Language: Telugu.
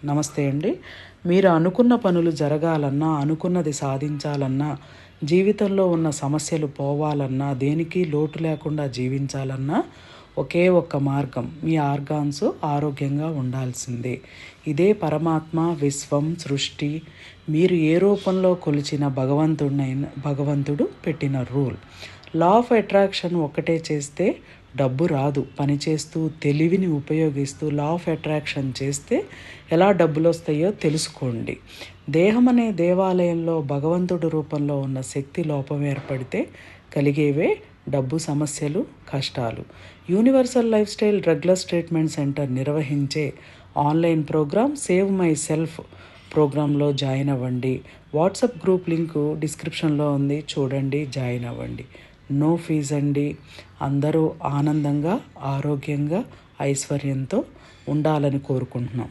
నమస్తే అండి. మీరు అనుకున్న పనులు జరగాలన్నా, అనుకున్నది సాధించాలన్నా, జీవితంలో ఉన్న సమస్యలు పోవాలన్నా, దేనికి లోటు లేకుండా జీవించాలన్నా ఒకే ఒక్క మార్గం. మీ ఆర్గాన్స్ ఆరోగ్యంగా ఉండాల్సిందే. ఇదే పరమాత్మ, విశ్వం, సృష్టి, మీరు ఏ రూపంలో కొలిచిన భగవంతుడు పెట్టిన రూల్. లా ఆఫ్ అట్రాక్షన్ ఒక్కటే చేస్తే డబ్బు రాదు. పనిచేస్తూ తెలివిని ఉపయోగిస్తూ లా ఆఫ్ అట్రాక్షన్ చేస్తే ఎలా డబ్బులు వస్తాయో తెలుసుకోండి. దేహం అనే దేవాలయంలో భగవంతుడి రూపంలో ఉన్న శక్తి లోపం ఏర్పడితే కలిగేవే డబ్బు సమస్యలు, కష్టాలు. Universal life style drugless treatment centre నిర్వహించే online programme save my self ప్రోగ్రాంలో జాయిన్ అవ్వండి. వాట్సాప్ గ్రూప్ లింకు డిస్క్రిప్షన్లో ఉంది, చూడండి, జాయిన్ అవ్వండి. నో ఫీజ్ అండి. అందరూ ఆనందంగా, ఆరోగ్యంగా, ఐశ్వర్యంతో ఉండాలని కోరుకుంటున్నాం.